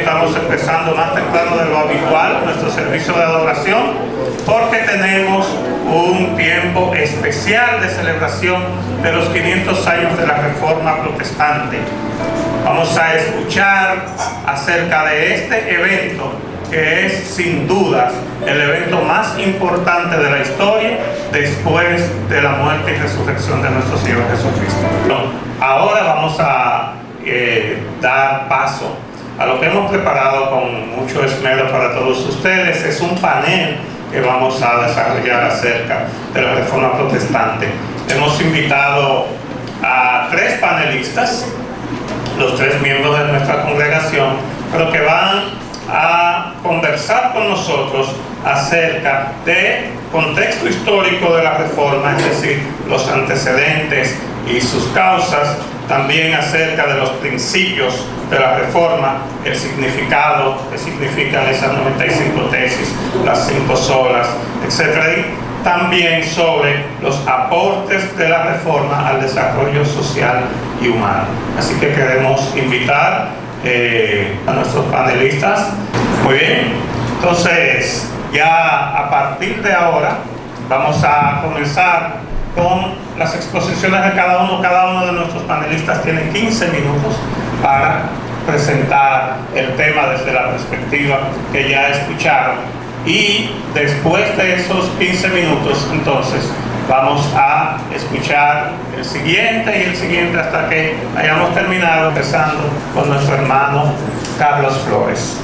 estamos empezando más temprano de lo habitual nuestro servicio de adoración, porque tenemos un tiempo especial de celebración de los 500 años de la Reforma Protestante. Vamos a escuchar acerca de este evento, que es sin dudas el evento más importante de la historia después de la muerte y resurrección de nuestro Señor Jesucristo. Ahora vamos a dar paso a lo que hemos preparado con mucho esmero para todos ustedes. Es un panel que vamos a desarrollar acerca de la Reforma Protestante. Hemos invitado a 3 panelistas, los 3 miembros de nuestra congregación, pero que van a conversar con nosotros acerca del contexto histórico de la Reforma, es decir, los antecedentes y sus causas, también acerca de los principios de la Reforma, el significado que significan esas 95 tesis, las 5 solas, etc. Y también sobre los aportes de la Reforma al desarrollo social y humano. Así que queremos invitar a nuestros panelistas. Muy bien, entonces ya a partir de ahora vamos a comenzar con las exposiciones de cada uno. Cada uno de nuestros panelistas tiene 15 minutos para presentar el tema desde la perspectiva que ya escucharon, y después de esos 15 minutos entonces vamos a escuchar el siguiente y el siguiente hasta que hayamos terminado, empezando con nuestro hermano Carlos Flores.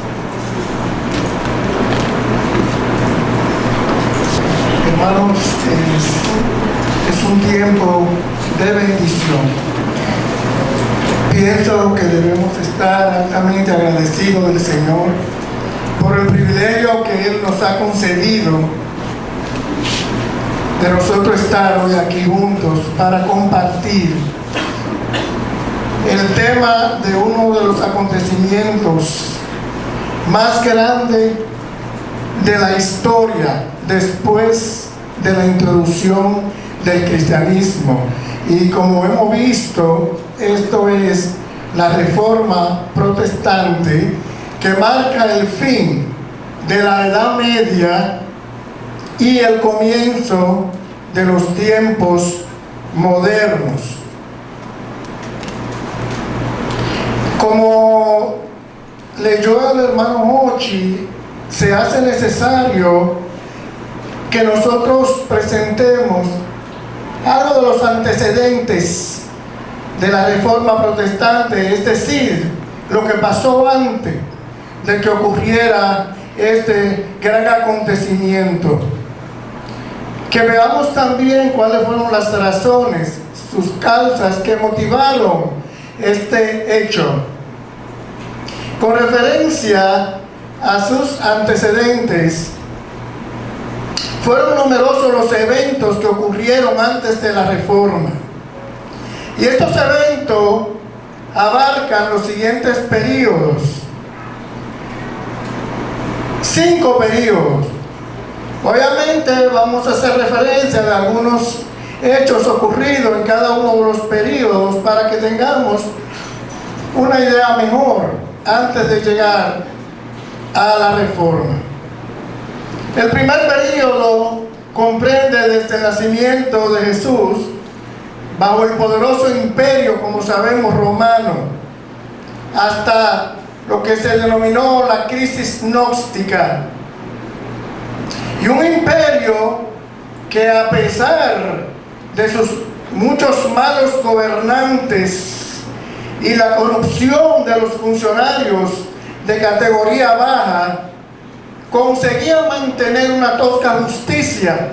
Hermanos, es un tiempo de bendición. Pienso que debemos estar altamente agradecidos del Señor por el privilegio que Él nos ha concedido de nosotros estar hoy aquí juntos para compartir el tema de uno de los acontecimientos más grandes de la historia después de la introducción del cristianismo. Y como hemos visto, esto es la Reforma Protestante, que marca el fin de la Edad Media y el comienzo de los tiempos modernos. Como leyó el hermano Hochi, se hace necesario que nosotros presentemos algo de los antecedentes de la Reforma Protestante, es decir, lo que pasó antes de que ocurriera este gran acontecimiento. Que veamos también cuáles fueron las razones, sus causas que motivaron este hecho. Con referencia a sus antecedentes, fueron numerosos los eventos que ocurrieron antes de la Reforma. Y estos eventos abarcan los siguientes periodos. 5 periodos. Obviamente vamos a hacer referencia de algunos hechos ocurridos en cada uno de los periodos para que tengamos una idea mejor antes de llegar a la Reforma. El primer periodo comprende desde el nacimiento de Jesús bajo el poderoso imperio, como sabemos, romano, hasta lo que se denominó la crisis gnóstica. Y un imperio que, a pesar de sus muchos malos gobernantes y la corrupción de los funcionarios de categoría baja, conseguía mantener una tosca justicia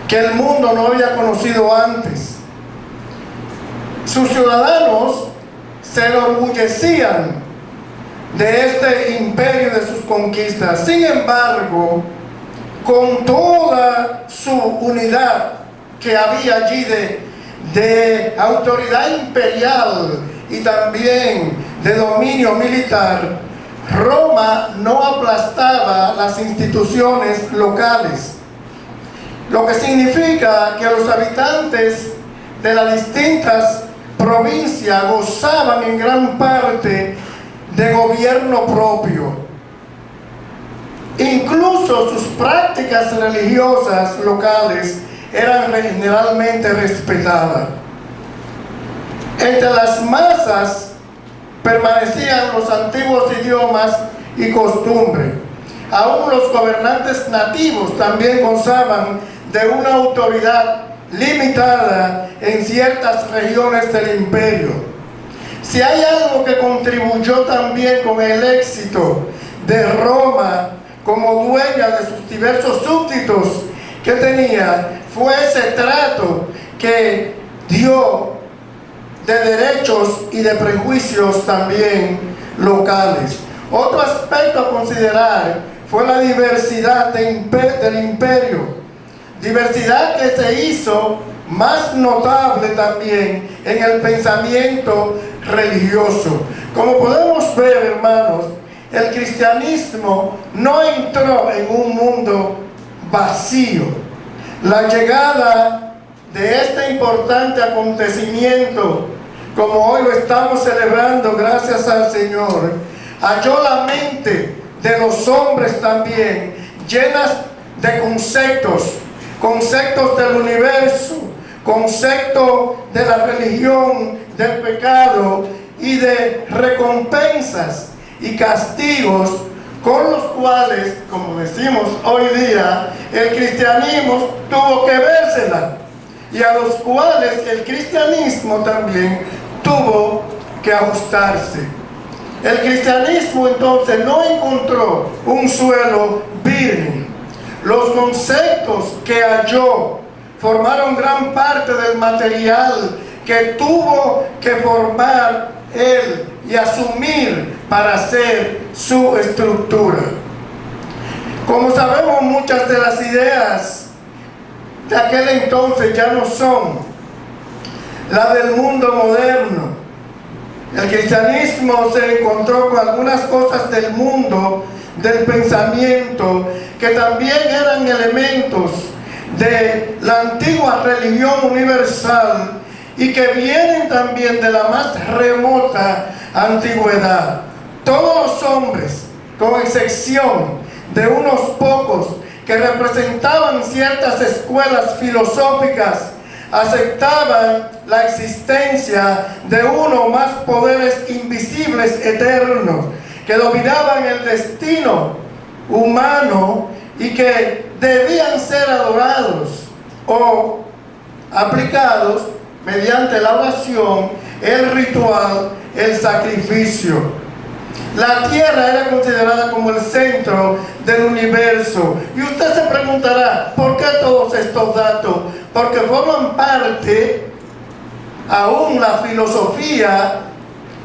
que el mundo no había conocido antes. Sus ciudadanos se enorgullecían de este imperio y de sus conquistas. Sin embargo, con toda su unidad que había allí de autoridad imperial y también de dominio militar, Roma no aplastaba las instituciones locales, lo que significa que los habitantes de las distintas provincias gozaban en gran parte de gobierno propio. Incluso sus prácticas religiosas locales eran generalmente respetadas. Entre las masas permanecían los antiguos idiomas y costumbres. Aún los gobernantes nativos también gozaban de una autoridad limitada en ciertas regiones del imperio. Si hay algo que contribuyó también con el éxito de Roma como dueña de sus diversos súbditos que tenía, fue ese trato que dio de derechos y de prejuicios también locales. Otro aspecto a considerar fue la diversidad del imperio, diversidad que se hizo más notable también en el pensamiento religioso. Como podemos ver, hermanos, el cristianismo no entró en un mundo vacío. La llegada de este importante acontecimiento, como hoy lo estamos celebrando gracias al Señor, halló la mente de los hombres también llenas de conceptos del universo, conceptos de la religión, del pecado y de recompensas y castigos con los cuales, como decimos hoy día, el cristianismo tuvo que vérsela, y a los cuales el cristianismo también tuvo que ajustarse. El cristianismo entonces no encontró un suelo virgen. Los conceptos que halló formaron gran parte del material que tuvo que formar él y asumir para hacer su estructura. Como sabemos, muchas de las ideas de aquel entonces ya no son las del mundo moderno. El cristianismo se encontró con algunas cosas del mundo, del pensamiento, que también eran elementos de la antigua religión universal y que vienen también de la más remota antigüedad. Todos los hombres, con excepción de unos pocos que representaban ciertas escuelas filosóficas, aceptaban la existencia de uno o más poderes invisibles eternos que dominaban el destino humano y que debían ser adorados o aplicados mediante la oración, el ritual, el sacrificio. La tierra era considerada como el centro del universo. Y usted se preguntará, ¿por qué todos estos datos? Porque forman parte, aún la filosofía,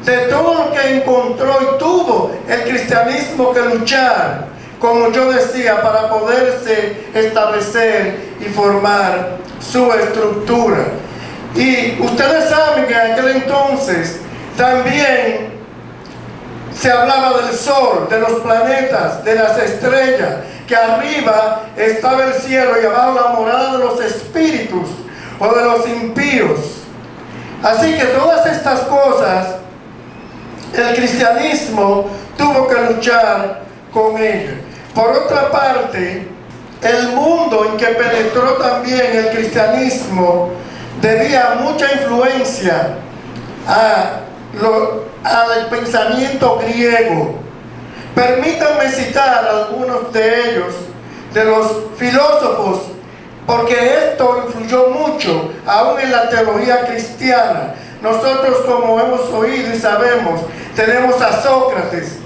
de todo lo que encontró y tuvo el cristianismo que luchar, como yo decía, para poderse establecer y formar su estructura. Y ustedes saben que en aquel entonces también se hablaba del sol, de los planetas, de las estrellas, que arriba estaba el cielo y abajo la morada de los espíritus o de los impíos. Así que todas estas cosas, el cristianismo tuvo que luchar con ellas. Por otra parte, el mundo en que penetró también el cristianismo debía mucha influencia al pensamiento griego. Permítanme citar algunos de ellos, de los filósofos, porque esto influyó mucho aún en la teología cristiana. Nosotros, como hemos oído y sabemos, tenemos a Sócrates,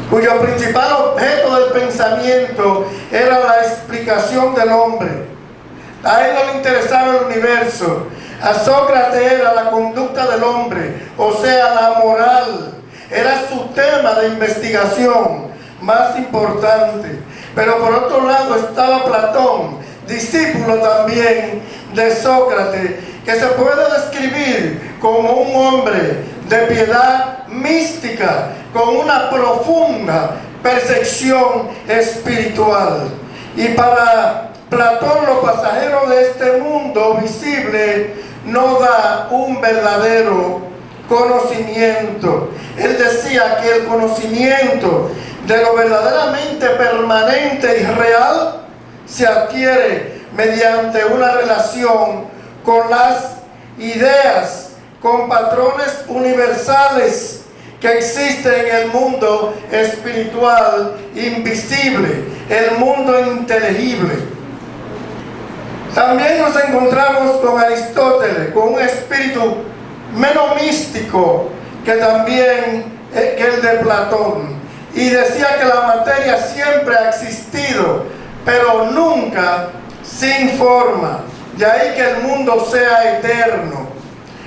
cuyo principal objeto del pensamiento era la explicación del hombre. A él no le interesaba el universo. A Sócrates era la conducta del hombre, o sea, la moral. Era su tema de investigación más importante. Pero por otro lado estaba Platón, discípulo también de Sócrates, que se puede describir como un hombre de piedad mística, con una profunda percepción espiritual. Y para Platón, lo pasajero de este mundo visible no da un verdadero conocimiento. Él decía que el conocimiento de lo verdaderamente permanente y real se adquiere mediante una relación con las ideas, con patrones universales que existen en el mundo espiritual invisible, el mundo inteligible. También nos encontramos con Aristóteles, con un espíritu menos místico que también que el de Platón, y decía que la materia siempre ha existido, pero nunca sin forma, de ahí que el mundo sea eterno.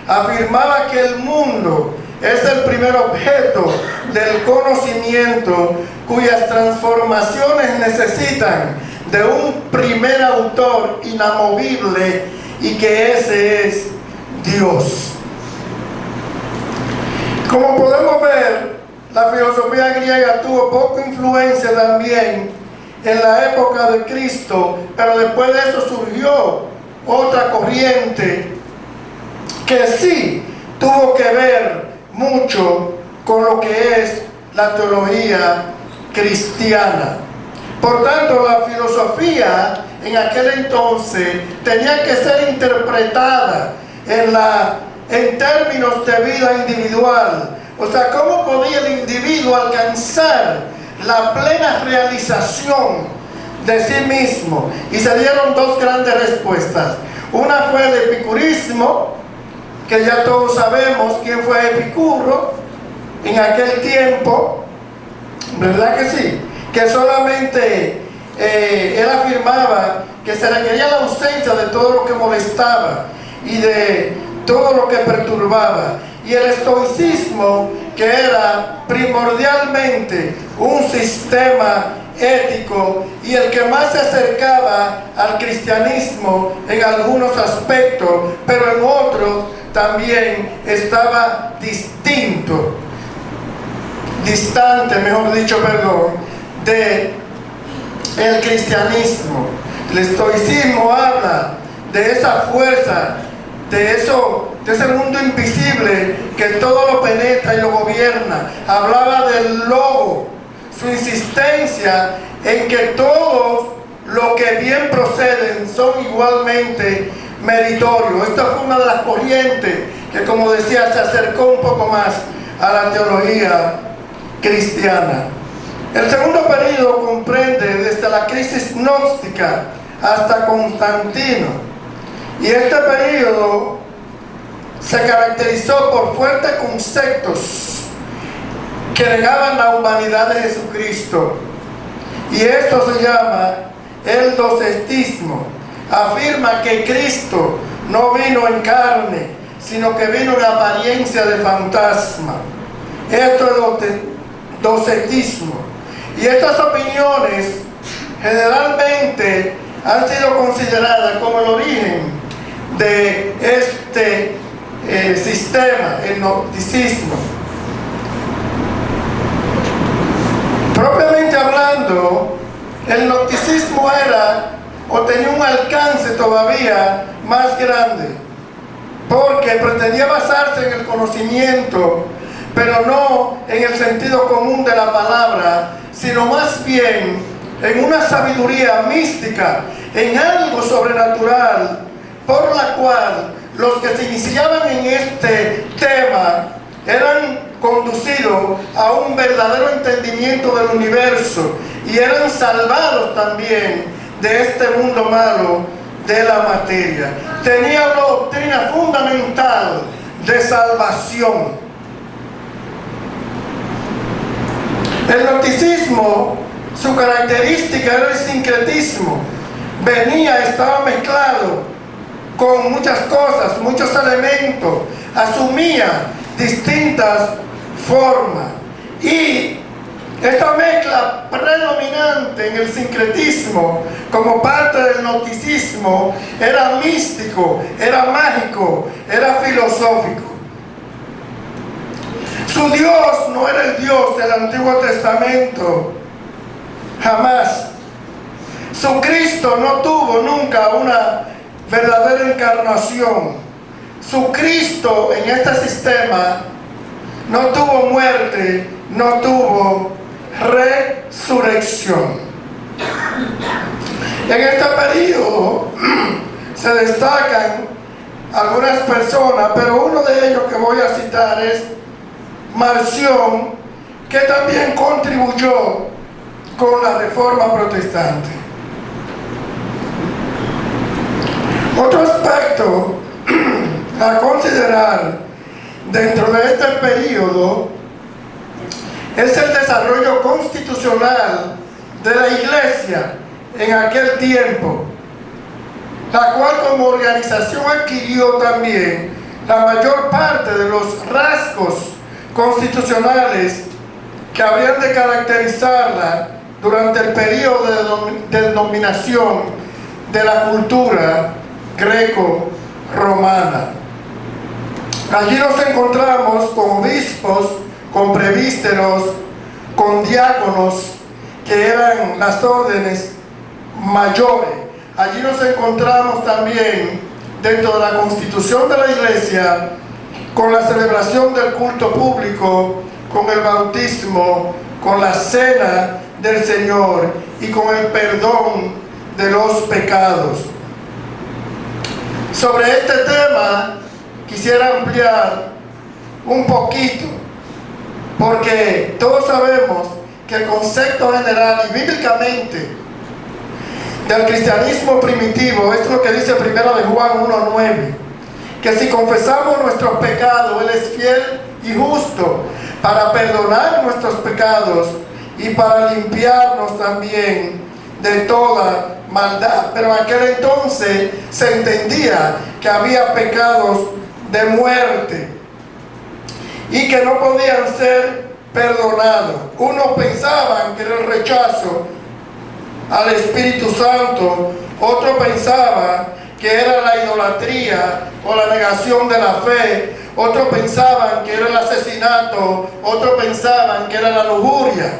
Afirmaba que el mundo es el primer objeto del conocimiento cuyas transformaciones necesitan de un primer autor inamovible, y que ese es Dios. Como podemos ver, la filosofía griega tuvo poca influencia también en la época de Cristo, pero después de eso surgió otra corriente que sí tuvo que ver mucho con lo que es la teología cristiana. Por tanto, la filosofía en aquel entonces tenía que ser interpretada en términos de vida individual. O sea, ¿cómo podía el individuo alcanzar la plena realización de sí mismo? Y se dieron dos grandes respuestas. Una fue el epicurismo, que ya todos sabemos quién fue Epicuro en aquel tiempo, ¿verdad que sí? Que solamente él afirmaba que se requería la ausencia de todo lo que molestaba y de todo lo que perturbaba. Y el estoicismo, que era primordialmente un sistema ético y el que más se acercaba al cristianismo en algunos aspectos, pero en otros también estaba distante, mejor dicho, de el cristianismo. El estoicismo habla de esa fuerza, de ese mundo invisible que todo lo penetra y lo gobierna. Hablaba del logo, su insistencia en que todos los que bien proceden son igualmente meritorios. Esta fue una de las corrientes que, como decía, se acercó un poco más a la teología cristiana. El segundo período comprende desde la crisis gnóstica hasta Constantino. Y este período se caracterizó por fuertes conceptos que negaban la humanidad de Jesucristo. Y esto se llama el docetismo. Afirma que Cristo no vino en carne, sino que vino en apariencia de fantasma. Esto es docetismo. Y estas opiniones generalmente han sido consideradas como el origen de este sistema, el gnosticismo. Propiamente hablando, el gnosticismo era o tenía un alcance todavía más grande, porque pretendía basarse en el conocimiento, pero no en el sentido común de la palabra, sino más bien en una sabiduría mística, en algo sobrenatural, por la cual los que se iniciaban en este tema eran conducidos a un verdadero entendimiento del universo y eran salvados también de este mundo malo de la materia. Tenía una doctrina fundamental de salvación. El gnosticismo, su característica era el sincretismo. Estaba mezclado con muchas cosas, muchos elementos, asumía distintas formas. Y esta mezcla predominante en el sincretismo, como parte del gnosticismo, era místico, era mágico, era filosófico. Su Dios no era el Dios del Antiguo Testamento, jamás. Su Cristo no tuvo nunca una verdadera encarnación. Su Cristo en este sistema no tuvo muerte, no tuvo resurrección. En este periodo se destacan algunas personas, pero uno de ellos que voy a citar es Marción, que también contribuyó con la Reforma Protestante. Otro aspecto a considerar dentro de este periodo es el desarrollo constitucional de la Iglesia en aquel tiempo, la cual como organización adquirió también la mayor parte de los rasgos constitucionales que habrían de caracterizarla durante el periodo de dominación de la cultura greco-romana. Allí nos encontramos con obispos, con presbíteros, con diáconos, que eran las órdenes mayores. Allí nos encontramos también, dentro de la constitución de la Iglesia, con la celebración del culto público, con el bautismo, con la cena del Señor y con el perdón de los pecados. Sobre este tema quisiera ampliar un poquito, porque todos sabemos que el concepto general y bíblicamente del cristianismo primitivo es lo que dice 1 de Juan 1:9, que si confesamos nuestros pecados, Él es fiel y justo para perdonar nuestros pecados y para limpiarnos también de toda maldad. Pero en aquel entonces se entendía que había pecados de muerte y que no podían ser perdonados. Unos pensaban que era el rechazo al Espíritu Santo, otros pensaban que era la idolatría o la negación de la fe, otros pensaban que era el asesinato, otros pensaban que era la lujuria.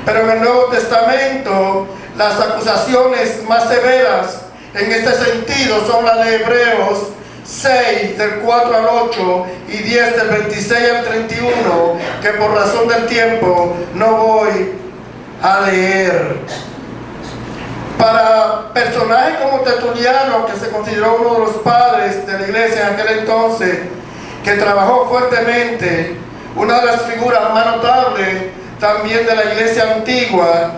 Pero en el Nuevo Testamento las acusaciones más severas en este sentido son las de Hebreos 6, del 4 al 8 y 10, del 26 al 31, que por razón del tiempo no voy a leer. Para personajes como Tertuliano, que se consideró uno de los padres de la iglesia en aquel entonces, que trabajó fuertemente, una de las figuras más notables también de la iglesia antigua,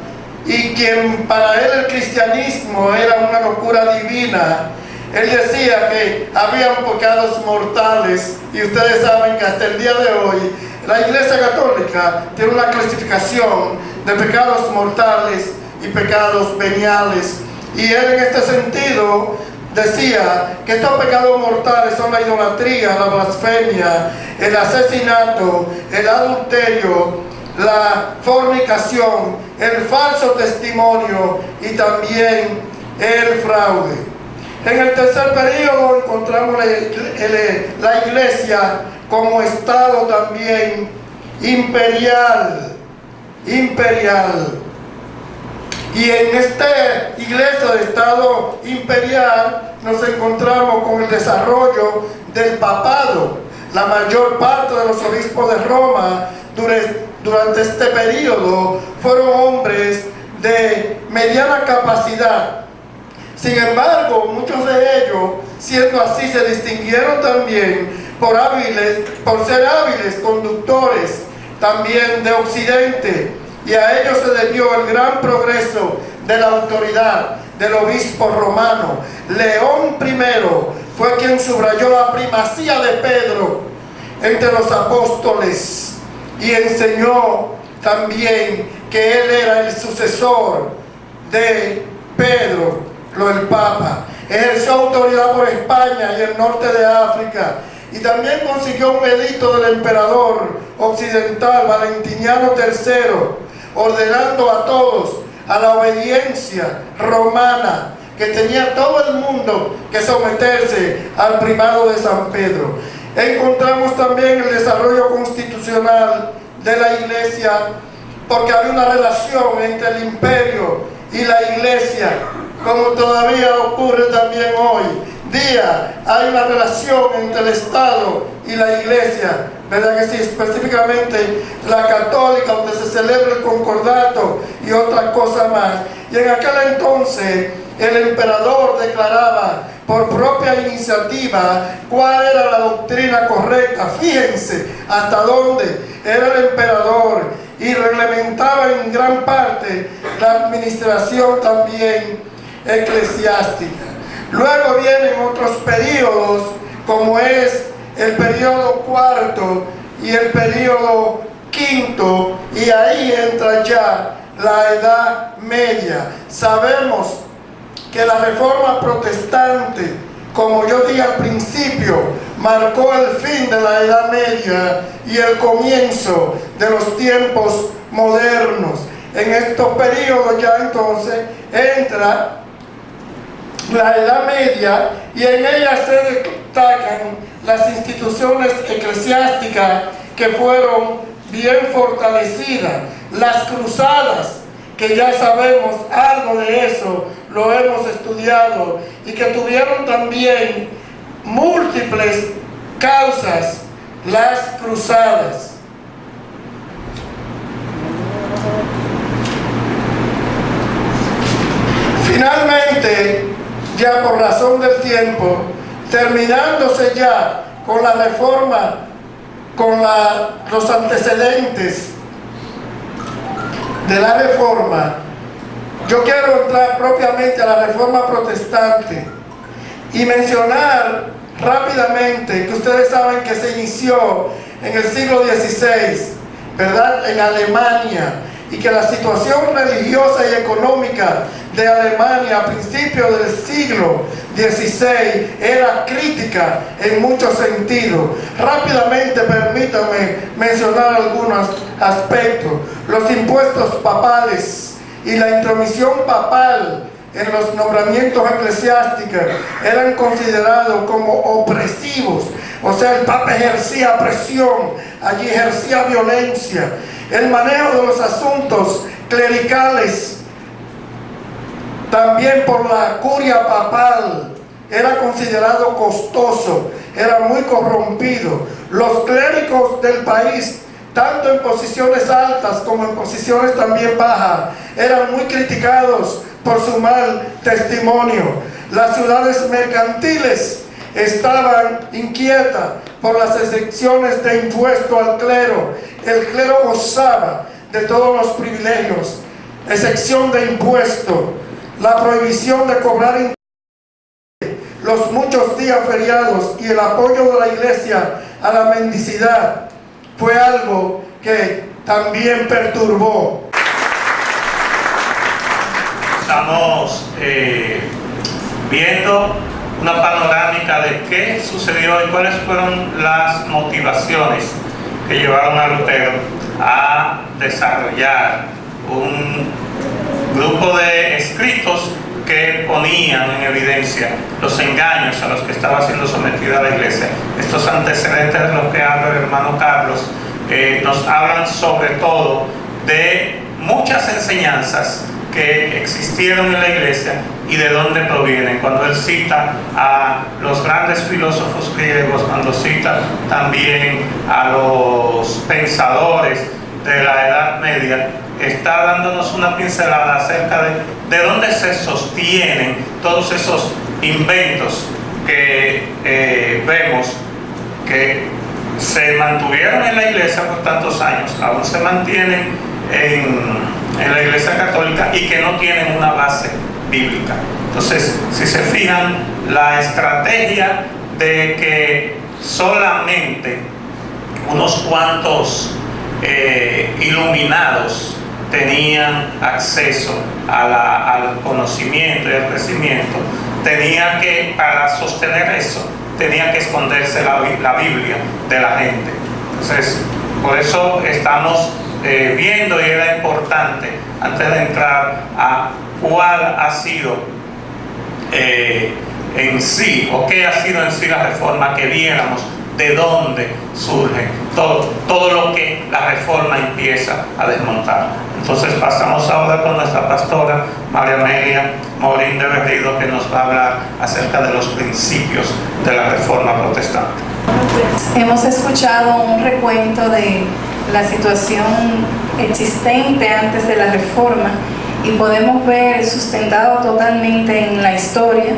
y quien para él el cristianismo era una locura divina. Él decía que habían pecados mortales, y ustedes saben que hasta el día de hoy la Iglesia Católica tiene una clasificación de pecados mortales y pecados veniales. Y él en este sentido decía que estos pecados mortales son la idolatría, la blasfemia, el asesinato, el adulterio, la fornicación, el falso testimonio y también el fraude. En el tercer periodo encontramos la iglesia como estado también imperial. Y en esta iglesia de estado imperial nos encontramos con el desarrollo del papado. La mayor parte de los obispos de Roma durante este periodo fueron hombres de mediana capacidad. Sin embargo, muchos de ellos, siendo así, se distinguieron también por ser hábiles conductores también de Occidente, y a ellos se debió el gran progreso de la autoridad del obispo romano. León I fue quien subrayó la primacía de Pedro entre los apóstoles y enseñó también que él era el sucesor de Pedro, el Papa. Ejerció autoridad por España y el norte de África, y también consiguió un edicto del emperador occidental Valentiniano III, ordenando a todos a la obediencia romana, que tenía todo el mundo que someterse al primado de San Pedro. Encontramos también el desarrollo constitucional de la iglesia, porque había una relación entre el imperio y la iglesia, como todavía ocurre también hoy, día hay una relación entre el Estado y la Iglesia, ¿verdad que sí? Específicamente la católica, donde se celebra el concordato y otra cosa más. Y en aquel entonces el emperador declaraba por propia iniciativa cuál era la doctrina correcta. Fíjense hasta dónde era el emperador, y reglamentaba en gran parte la administración también eclesiástica. Luego vienen otros periodos, como es el periodo cuarto y el periodo quinto, y ahí entra ya la Edad Media. Sabemos que la Reforma Protestante, como yo dije al principio, marcó el fin de la Edad Media y el comienzo de los tiempos modernos. En estos periodos ya entonces entra la Edad Media, y en ella se destacan las instituciones eclesiásticas que fueron bien fortalecidas. Las cruzadas, que ya sabemos algo de eso, lo hemos estudiado, y que tuvieron también múltiples causas, las cruzadas. Finalmente, ya por razón del tiempo, terminándose ya con la reforma, con los antecedentes de la reforma, yo quiero entrar propiamente a la Reforma Protestante y mencionar rápidamente que ustedes saben que se inició en el siglo XVI, ¿verdad?, en Alemania, y que la situación religiosa y económica de Alemania a principios del siglo XVI era crítica en muchos sentidos. Rápidamente permítanme mencionar algunos aspectos. Los impuestos papales y la intromisión papal en los nombramientos eclesiásticos eran considerados como opresivos. O sea, el Papa ejercía presión, allí ejercía violencia. El manejo de los asuntos clericales, también por la curia papal, era considerado costoso, era muy corrompido. Los clérigos del país, tanto en posiciones altas como en posiciones también bajas, eran muy criticados por su mal testimonio. Las ciudades mercantiles estaban inquietas por las exenciones de impuesto al clero. El clero gozaba de todos los privilegios, excepción de impuesto, la prohibición de cobrar impuestos, los muchos días feriados y el apoyo de la iglesia a la mendicidad fue algo que también perturbó. Estamos viendo una panorámica de qué sucedió y cuáles fueron las motivaciones que llevaron a Lutero a desarrollar un grupo de escritos que ponían en evidencia los engaños a los que estaba siendo sometida la iglesia. Estos antecedentes de los que habla el hermano Carlos nos hablan sobre todo de muchas enseñanzas que existieron en la iglesia y de dónde provienen. Cuando él cita a los grandes filósofos griegos, cuando cita también a los pensadores de la Edad Media, está dándonos una pincelada acerca de dónde se sostienen todos esos inventos que vemos que se mantuvieron en la iglesia por tantos años, aún se mantienen en la iglesia católica y que no tienen una base bíblica. Entonces, si se fijan, la estrategia de que solamente unos cuantos iluminados tenían acceso al conocimiento y al crecimiento, tenía que, para sostener eso, tenía que esconderse la Biblia de la gente. Entonces, por eso estamos viendo, y era importante, antes de entrar a cuál ha sido en sí, o qué ha sido en sí la reforma, que viéramos de dónde surge todo lo que la reforma empieza a desmontar. Entonces pasamos ahora con nuestra pastora María Amelia Morín de Berrido, que nos va a hablar acerca de los principios de la Reforma Protestante. Hemos escuchado un recuento de la situación existente antes de la Reforma y podemos ver sustentado totalmente en la historia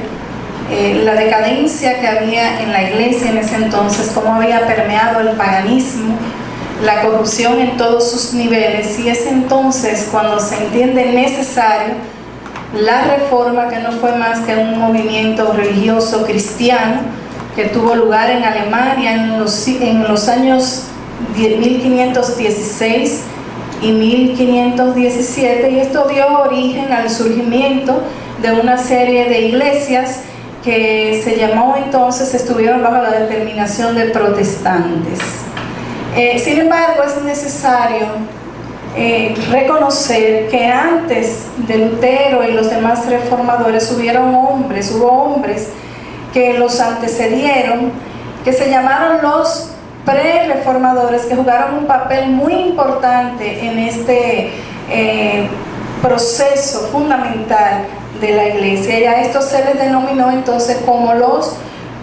la decadencia que había en la iglesia en ese entonces, cómo había permeado el paganismo, la corrupción en todos sus niveles, y es entonces cuando se entiende necesario la Reforma, que no fue más que un movimiento religioso cristiano que tuvo lugar en Alemania en los años 1516 y 1517, y esto dio origen al surgimiento de una serie de iglesias que se llamó entonces, estuvieron bajo la determinación de protestantes. Sin embargo, es necesario reconocer que antes de Lutero y los demás reformadores hubo hombres que los antecedieron, que se llamaron los pre-reformadores, que jugaron un papel muy importante en este proceso fundamental de la iglesia, y a estos se les denominó entonces como los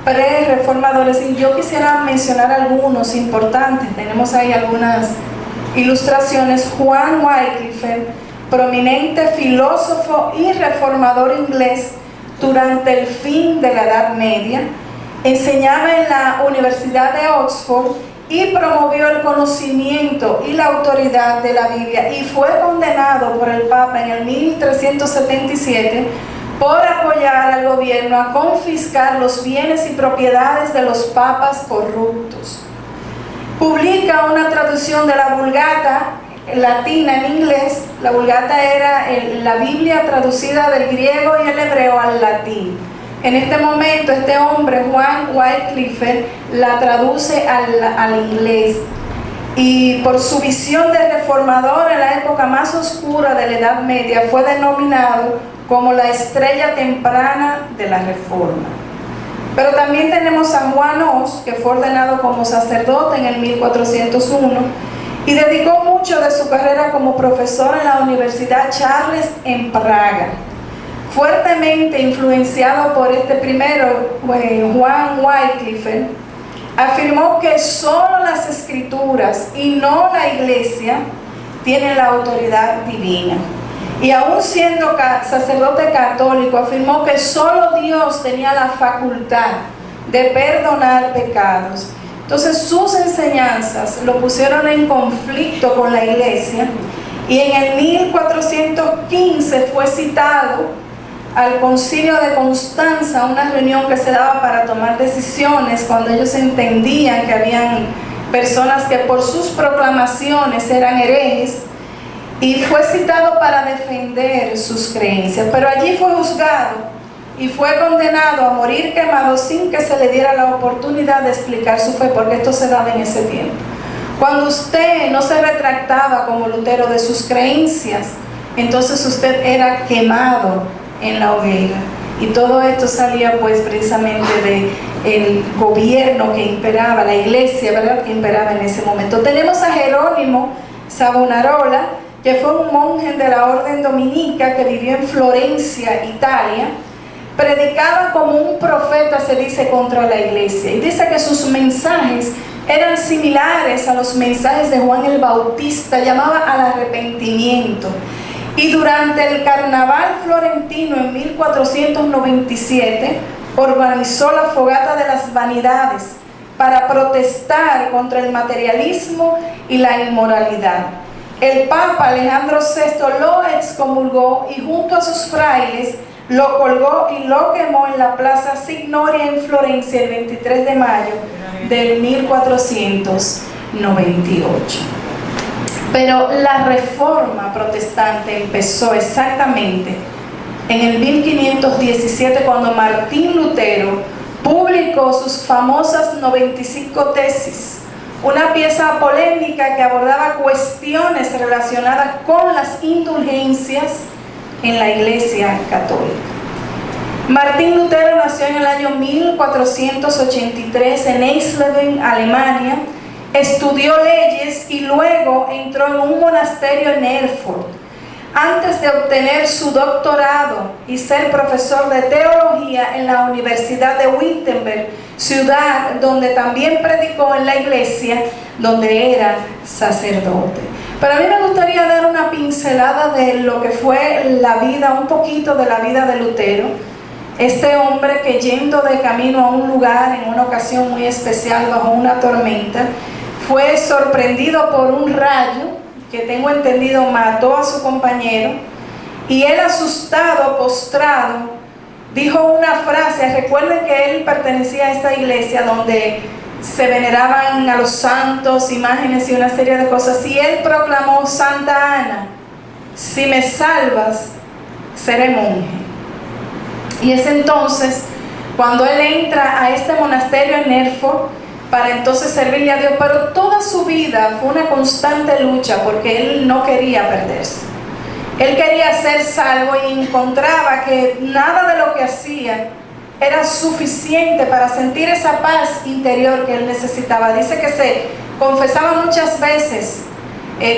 pre-reformadores. Y yo quisiera mencionar algunos importantes. Tenemos ahí algunas ilustraciones. Juan Wycliffe, prominente filósofo y reformador inglés durante el fin de la Edad Media, enseñaba en la Universidad de Oxford y promovió el conocimiento y la autoridad de la Biblia, y fue condenado por el Papa en el 1377 por apoyar al gobierno a confiscar los bienes y propiedades de los papas corruptos. Publica una traducción de la Vulgata latina en inglés. La Vulgata era la Biblia traducida del griego y el hebreo al latín. En este momento, este hombre, Juan Wycliffe, la traduce al inglés, y por su visión de reformador en la época más oscura de la Edad Media fue denominado como la estrella temprana de la Reforma. Pero también tenemos a Juan Hus, que fue ordenado como sacerdote en el 1401 y dedicó mucho de su carrera como profesor en la Universidad Charles en Praga. Fuertemente influenciado por este primero, Juan Wycliffe, afirmó que solo las Escrituras y no la Iglesia tienen la autoridad divina. Y aún siendo sacerdote católico, afirmó que solo Dios tenía la facultad de perdonar pecados. Entonces sus enseñanzas lo pusieron en conflicto con la Iglesia, y en el 1415 fue citado al Concilio de Constanza, una reunión que se daba para tomar decisiones cuando ellos entendían que habían personas que por sus proclamaciones eran herejes, y fue citado para defender sus creencias. Pero allí fue juzgado y fue condenado a morir quemado sin que se le diera la oportunidad de explicar su fe, porque esto se daba en ese tiempo. Cuando usted no se retractaba como Lutero de sus creencias, entonces usted era quemado en la hoguera. Y todo esto salía pues precisamente del gobierno que imperaba, la iglesia, ¿verdad?, que imperaba en ese momento. Tenemos a Jerónimo Savonarola, que fue un monje de la orden dominica que vivió en Florencia, Italia. Predicaba como un profeta, se dice, contra la iglesia, y dice que sus mensajes eran similares a los mensajes de Juan el Bautista. Llamaba al arrepentimiento. Y durante el carnaval florentino en 1497 organizó la fogata de las vanidades para protestar contra el materialismo y la inmoralidad. El Papa Alejandro VI lo excomulgó y junto a sus frailes lo colgó y lo quemó en la Plaza Signoria en Florencia el 23 de mayo del 1498. Pero la Reforma Protestante empezó exactamente en el 1517, cuando Martín Lutero publicó sus famosas 95 tesis, una pieza polémica que abordaba cuestiones relacionadas con las indulgencias en la Iglesia Católica. Martín Lutero nació en el año 1483 en Eisleben, Alemania, estudió leyes y luego entró en un monasterio en Erfurt. Antes de obtener su doctorado y ser profesor de teología en la Universidad de Wittenberg, ciudad donde también predicó en la iglesia donde era sacerdote. Pero a mí me gustaría dar una pincelada de lo que fue la vida, un poquito de la vida de Lutero. Este hombre que yendo de camino a un lugar en una ocasión muy especial bajo una tormenta, fue sorprendido por un rayo que tengo entendido mató a su compañero, y él asustado, postrado, dijo una frase. Recuerden que él pertenecía a esta iglesia donde se veneraban a los santos, imágenes y una serie de cosas, y él proclamó: Santa Ana, si me salvas, seré monje. Y es entonces cuando él entra a este monasterio en Erfurt para entonces servirle a Dios, pero toda su vida fue una constante lucha porque él no quería perderse. Él quería ser salvo y encontraba que nada de lo que hacía era suficiente para sentir esa paz interior que él necesitaba. Dice que se confesaba muchas veces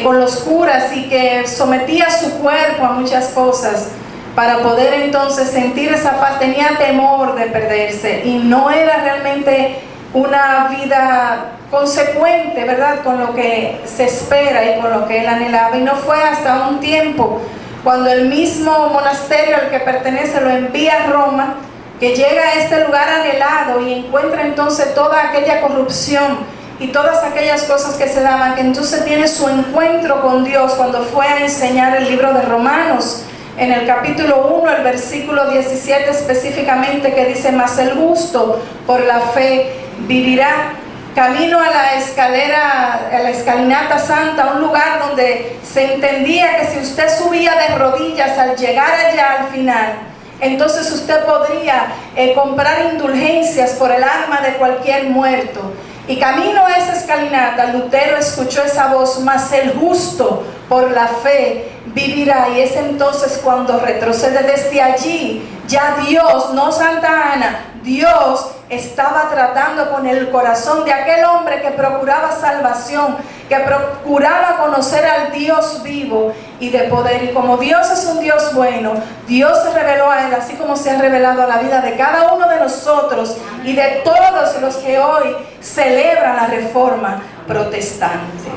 con los curas y que sometía su cuerpo a muchas cosas para poder entonces sentir esa paz. Tenía temor de perderse y no era realmente una vida consecuente, ¿verdad?, con lo que se espera y con lo que él anhelaba. Y no fue hasta un tiempo, cuando el mismo monasterio al que pertenece lo envía a Roma, que llega a este lugar anhelado y encuentra entonces toda aquella corrupción y todas aquellas cosas que se daban, que entonces tiene su encuentro con Dios cuando fue a enseñar el libro de Romanos, en el capítulo 1, el versículo 17 específicamente, que dice: mas el justo por la fe vivirá. Camino a la escalera, a la escalinata santa, un lugar donde se entendía que si usted subía de rodillas al llegar allá al final, entonces usted podría comprar indulgencias por el alma de cualquier muerto. Y camino a esa escalinata, Lutero escuchó esa voz: mas el justo por la fe vivirá. Y es entonces cuando retrocede. Desde allí ya Dios, no Santa Ana, Dios estaba tratando con el corazón de aquel hombre que procuraba salvación, que procuraba conocer al Dios vivo y de poder. Y como Dios es un Dios bueno, Dios se reveló a él, así como se ha revelado a la vida de cada uno de nosotros y de todos los que hoy celebran la Reforma protestante.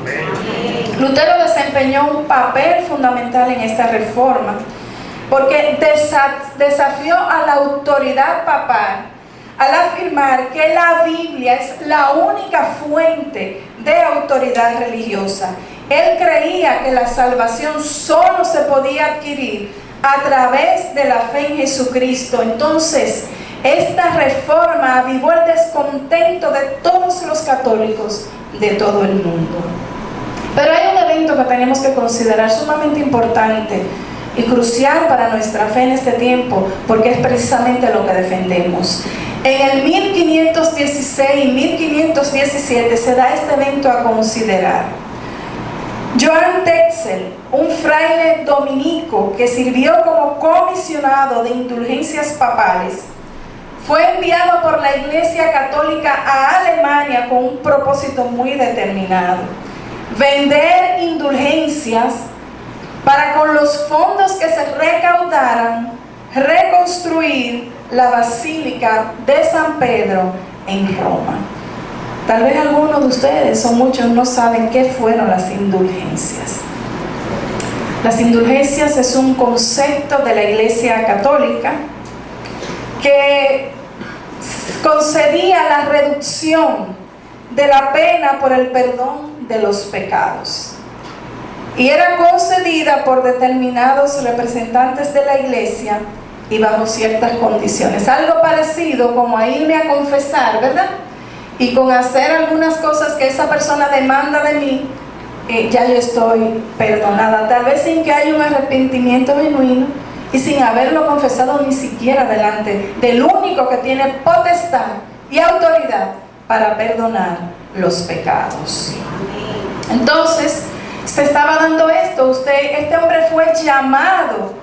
Lutero desempeñó un papel fundamental en esta reforma, porque desafió a la autoridad papal al afirmar que la Biblia es la única fuente de autoridad religiosa. Él creía que la salvación solo se podía adquirir a través de la fe en Jesucristo. Entonces, esta reforma avivó el descontento de todos los católicos de todo el mundo. Pero hay un evento que tenemos que considerar sumamente importante y crucial para nuestra fe en este tiempo, porque es precisamente lo que defendemos. En el 1516 y 1517 se da este evento a considerar. Johann Tetzel, un fraile dominico que sirvió como comisionado de indulgencias papales, fue enviado por la Iglesia Católica a Alemania con un propósito muy determinado: vender indulgencias para, con los fondos que se recaudaran, reconstruir la Basílica de San Pedro en Roma. Tal vez algunos de ustedes o muchos no saben qué fueron las indulgencias. Las indulgencias es un concepto de la Iglesia Católica que concedía la reducción de la pena por el perdón de los pecados, y era concedida por determinados representantes de la Iglesia y bajo ciertas condiciones. Algo parecido como a irme a confesar, ¿verdad? Y con hacer algunas cosas que esa persona demanda de mí, ya yo estoy perdonada, tal vez sin que haya un arrepentimiento genuino y sin haberlo confesado ni siquiera delante del único que tiene potestad y autoridad para perdonar los pecados. Entonces, se estaba dando esto. Este hombre fue llamado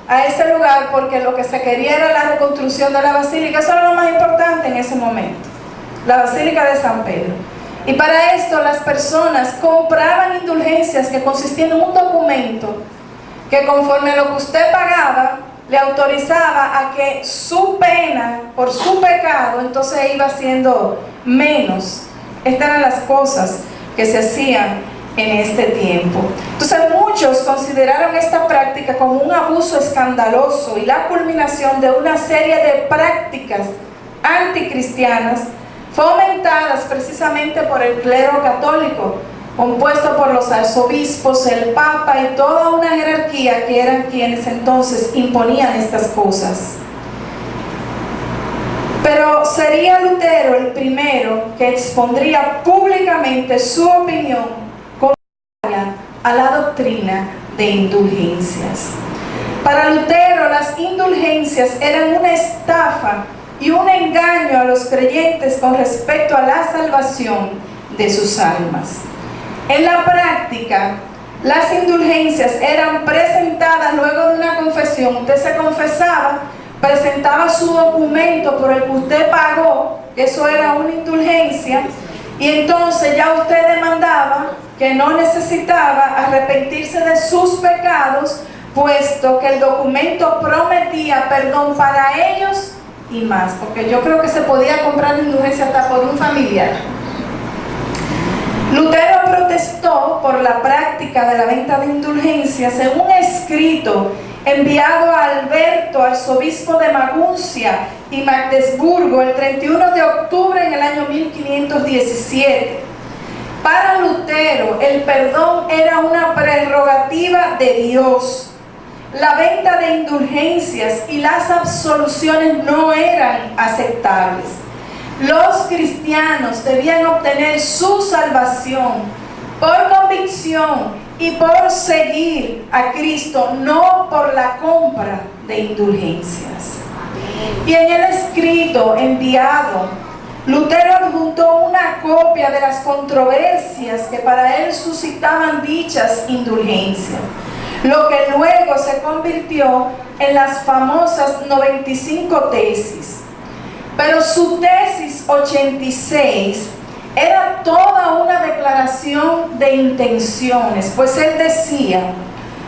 a ese lugar porque lo que se quería era la reconstrucción de la basílica. Eso era lo más importante en ese momento, la Basílica de San Pedro. Y para esto las personas compraban indulgencias que consistían en un documento que conforme a lo que usted pagaba, le autorizaba a que su pena por su pecado entonces iba siendo menos. Estas eran las cosas que se hacían en este tiempo. Entonces muchos consideraron esta práctica como un abuso escandaloso y la culminación de una serie de prácticas anticristianas fomentadas precisamente por el clero católico, compuesto por los arzobispos, el papa y toda una jerarquía que eran quienes entonces imponían estas cosas. Pero sería Lutero el primero que expondría públicamente su opinión contraria a la doctrina de indulgencias. Para Lutero, las indulgencias eran una estafa y un engaño a los creyentes con respecto a la salvación de sus almas. En la práctica, las indulgencias eran presentadas luego de una confesión. Usted se confesaba, presentaba su documento por el que usted pagó, eso era una indulgencia, y entonces ya usted demandaba que no necesitaba arrepentirse de sus pecados, puesto que el documento prometía perdón para ellos y más, porque yo creo que se podía comprar indulgencia hasta por un familiar. Lutero protestó por la práctica de la venta de indulgencias en un escrito enviado a Alberto, arzobispo de Maguncia y Magdesburgo, el 31 de octubre en el año 1517. Para Lutero, el perdón era una prerrogativa de Dios. La venta de indulgencias y las absoluciones no eran aceptables. Los cristianos debían obtener su salvación por convicción y por seguir a Cristo, no por la compra de indulgencias. Y en el escrito enviado, Lutero adjuntó una copia de las controversias que para él suscitaban dichas indulgencias, lo que luego se convirtió en las famosas 95 tesis. Pero su tesis 86 era toda una declaración de intenciones, pues él decía: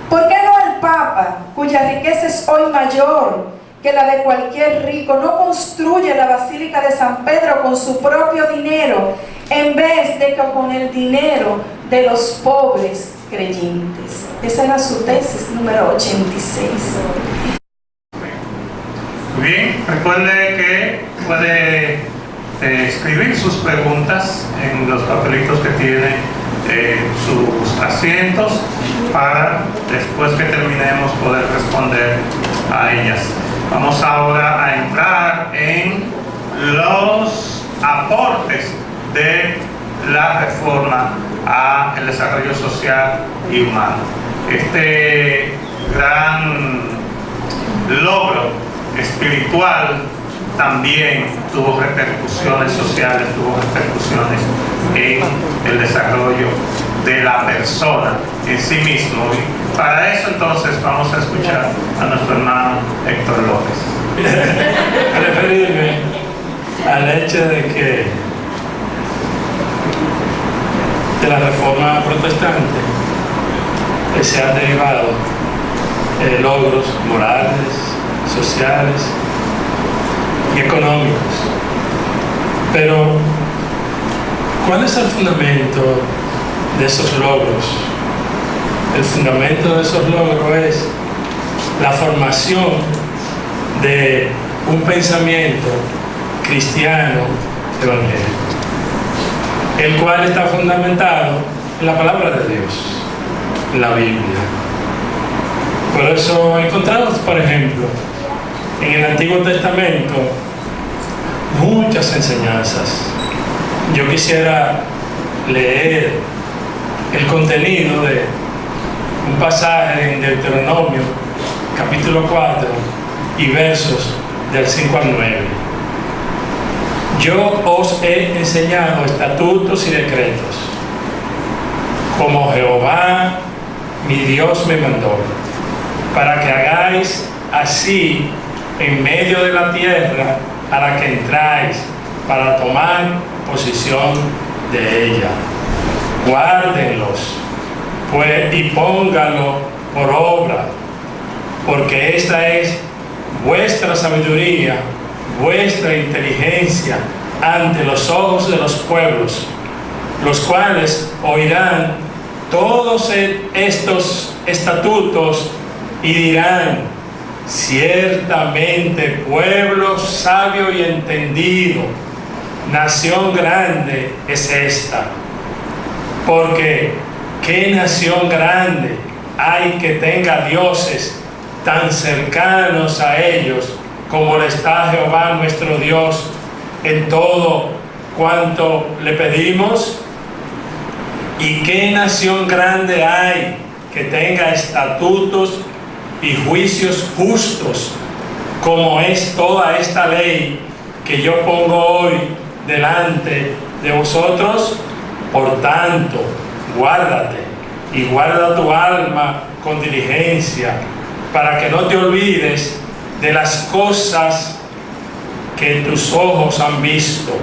¿por qué no el Papa, cuya riqueza es hoy mayor que la de cualquier rico, no construye la Basílica de San Pedro con su propio dinero, en vez de que con el dinero de los pobres creyentes? Esa era su tesis número 86. Muy bien, recuerde que puede escribir sus preguntas en los papelitos que tiene sus asientos para después que terminemos poder responder a ellas. Vamos ahora a entrar en los aportes de la reforma al desarrollo social y humano. Este gran logro espiritual también tuvo repercusiones sociales, tuvo repercusiones en el desarrollo de la persona en sí mismo. Y para eso entonces vamos a escuchar a nuestro hermano Héctor López. Referirme al hecho de la reforma protestante se han derivado logros morales, sociales y económicos. Pero, ¿cuál es el fundamento de esos logros? El fundamento de esos logros es la formación de un pensamiento cristiano evangélico, el cual está fundamentado en la palabra de Dios, en la Biblia. Por eso encontramos, por ejemplo, en el Antiguo Testamento muchas enseñanzas. Yo quisiera leer el contenido de un pasaje en Deuteronomio, capítulo 4, y versos del 5 al 9. Yo os he enseñado estatutos y decretos, como Jehová mi Dios me mandó, para que hagáis así en medio de la tierra a la que entráis, para tomar posesión de ella. Guárdenlos, pues, y pónganlo por obra, porque esta es vuestra sabiduría, vuestra inteligencia ante los ojos de los pueblos, los cuales oirán todos estos estatutos y dirán: ciertamente pueblo sabio y entendido, nación grande es esta. Porque ¿qué nación grande hay que tenga dioses tan cercanos a ellos como le está Jehová nuestro Dios en todo cuanto le pedimos? ¿Y qué nación grande hay que tenga estatutos y juicios justos como es toda esta ley que yo pongo hoy delante de vosotros? Por tanto, guárdate y guarda tu alma con diligencia, para que no te olvides de las cosas que tus ojos han visto,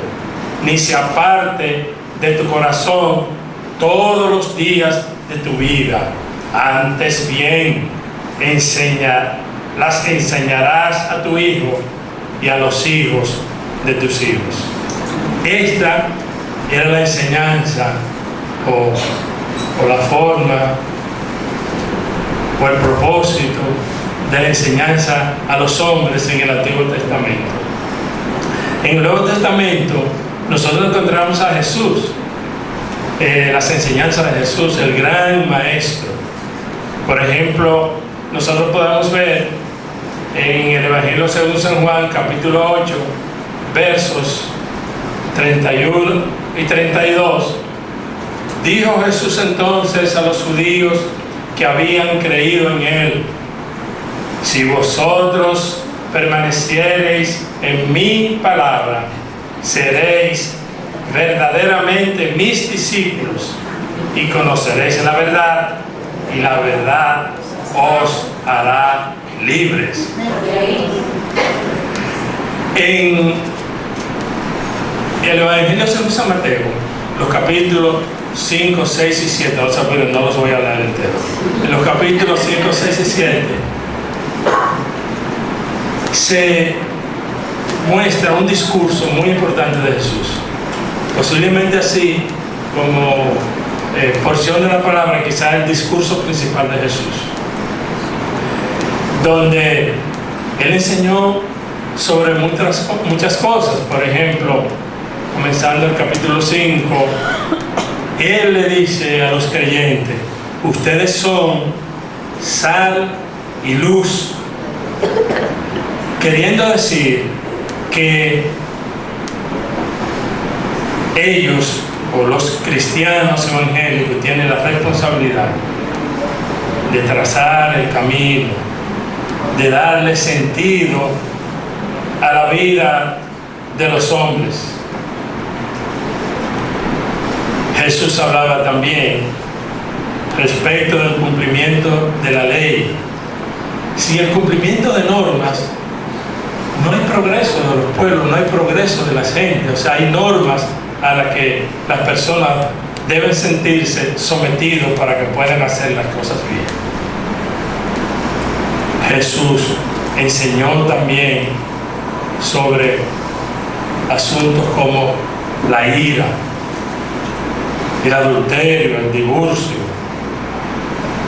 ni se aparte de tu corazón todos los días de tu vida. Antes bien, las enseñarás a tu hijo y a los hijos de tus hijos. Esta era la enseñanza o la forma o el propósito de la enseñanza a los hombres en el Antiguo Testamento. En el Nuevo Testamento nosotros encontramos a Jesús, las enseñanzas de Jesús, el gran maestro. Por ejemplo, nosotros podemos ver en el Evangelio según San Juan, capítulo 8, versos 31 y 32, dijo Jesús entonces a los judíos que habían creído en él: si vosotros permaneciereis en mi palabra, seréis verdaderamente mis discípulos y conoceréis la verdad, y la verdad os hará libres. En el Evangelio según San Mateo, los capítulos 5, 6 y 7, no los voy a leer enteros. En los capítulos 5, 6 y 7 se muestra un discurso muy importante de Jesús, posiblemente así como porción de la palabra, quizás el discurso principal de Jesús, donde Él enseñó sobre muchas cosas. Por ejemplo, comenzando el capítulo 5, Él le dice a los creyentes: ustedes son sal y luz, queriendo decir que ellos, o los cristianos evangélicos, tienen la responsabilidad de trazar el camino, de darle sentido a la vida de los hombres. Jesús hablaba también respecto del cumplimiento de la ley. Sin el cumplimiento de normas, no hay progreso de los pueblos, no hay progreso de la gente. O sea, hay normas a las que las personas deben sentirse sometidos para que puedan hacer las cosas bien. Jesús enseñó también sobre asuntos como la ira, el adulterio, el divorcio,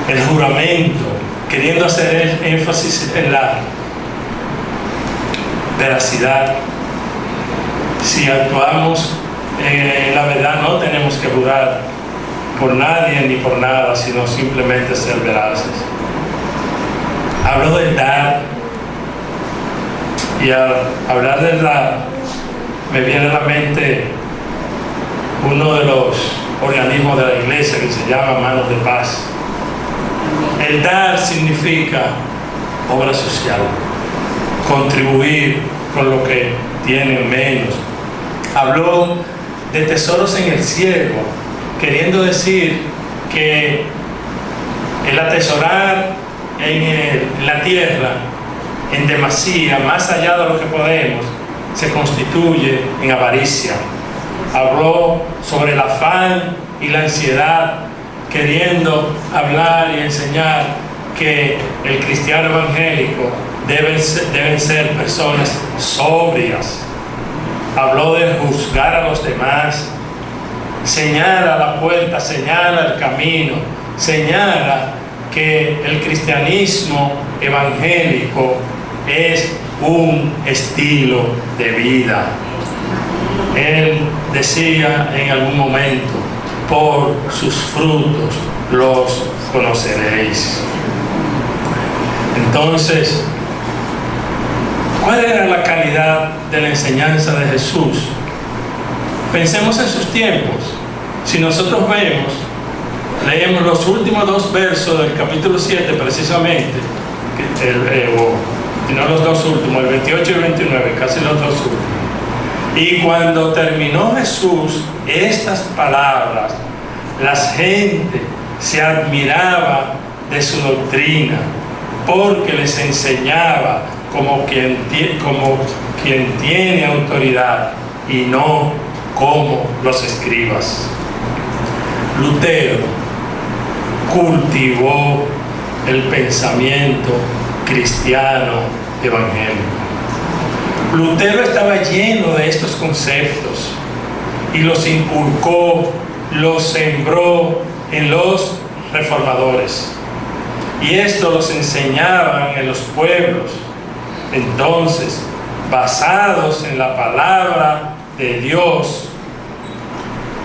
el juramento, queriendo hacer énfasis en la veracidad. Si actuamos en la verdad, no tenemos que jurar por nadie ni por nada, sino simplemente ser veraces. Hablo del dar, y al hablar del dar me viene a la mente uno de los organismos de la iglesia que se llama Manos de Paz. El dar significa obra social, contribuir con lo que tienen menos. Habló de tesoros en el cielo, queriendo decir que el atesorar en la tierra en demasía, más allá de lo que podemos, se constituye en avaricia. Habló sobre el afán y la ansiedad, queriendo hablar y enseñar que el cristiano evangélico deben ser personas sobrias. Habló de juzgar a los demás, señala la puerta, señala el camino, señala que el cristianismo evangélico es un estilo de vida. Él decía en algún momento: por sus frutos los conoceréis. Entonces, ¿cuál era la calidad de la enseñanza de Jesús? Pensemos en sus tiempos. Si nosotros leemos los últimos 2 versos del capítulo 7 precisamente, y no los 2 últimos, el 28 y el 29, casi los 2 últimos. Y cuando terminó Jesús estas palabras, la gente se admiraba de su doctrina, porque les enseñaba como quien tiene autoridad y no como los escribas. Lutero cultivó el pensamiento cristiano evangélico. Lutero estaba lleno de estos conceptos y los inculcó, los sembró en los reformadores. Y esto los enseñaban en los pueblos. Entonces, basados en la palabra de Dios,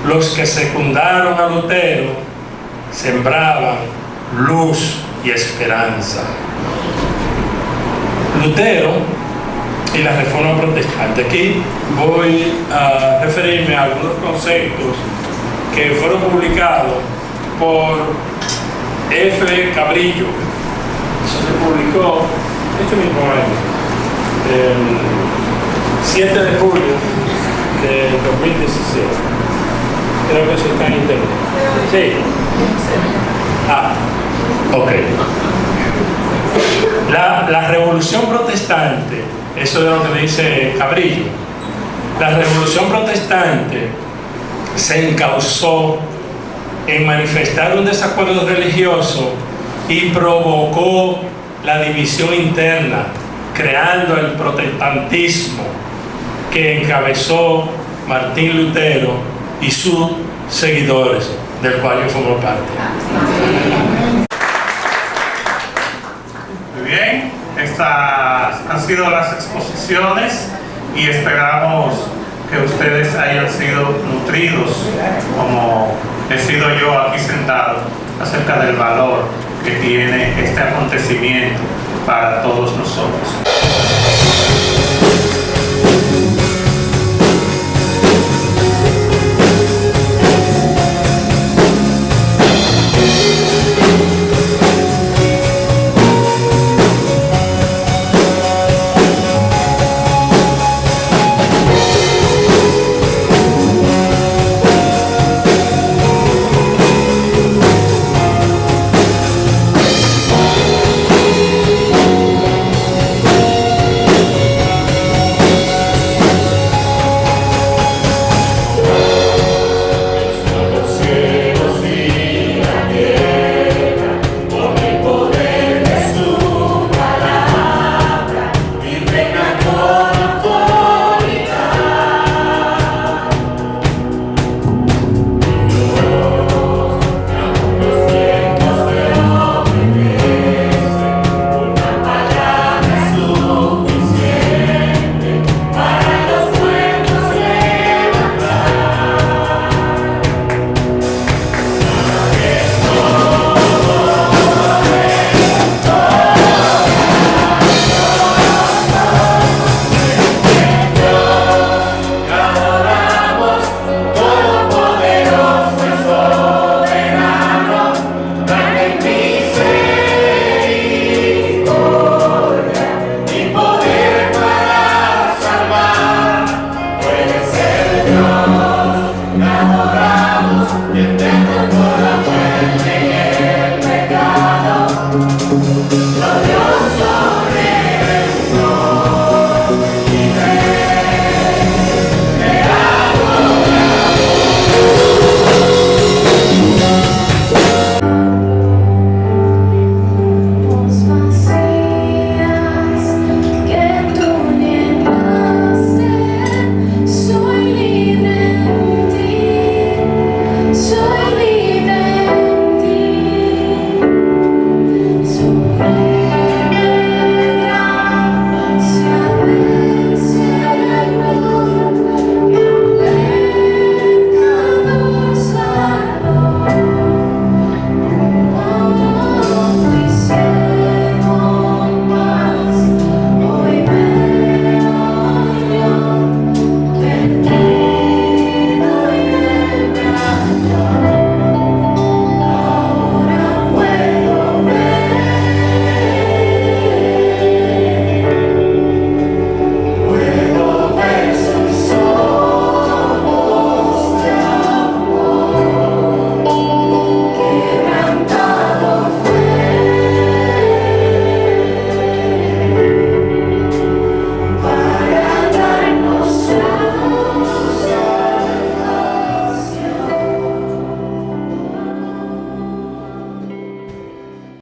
los que secundaron a Lutero sembraban luz y esperanza. Lutero y la Reforma Protestante. Aquí voy a referirme a algunos conceptos que fueron publicados por F. Cabrillo. Eso se publicó este mismo año, el 7 de julio de 2017. Creo que eso está en internet. Sí. Ok. La Revolución Protestante, eso es lo que dice Cabrillo. La Revolución Protestante se encauzó en manifestar un desacuerdo religioso y provocó la división interna, creando el protestantismo que encabezó Martín Lutero y sus seguidores, del cual yo formo parte. Muy bien, estas han sido las exposiciones y esperamos que ustedes hayan sido nutridos, como he sido yo aquí sentado, acerca del valor que tiene este acontecimiento para todos nosotros.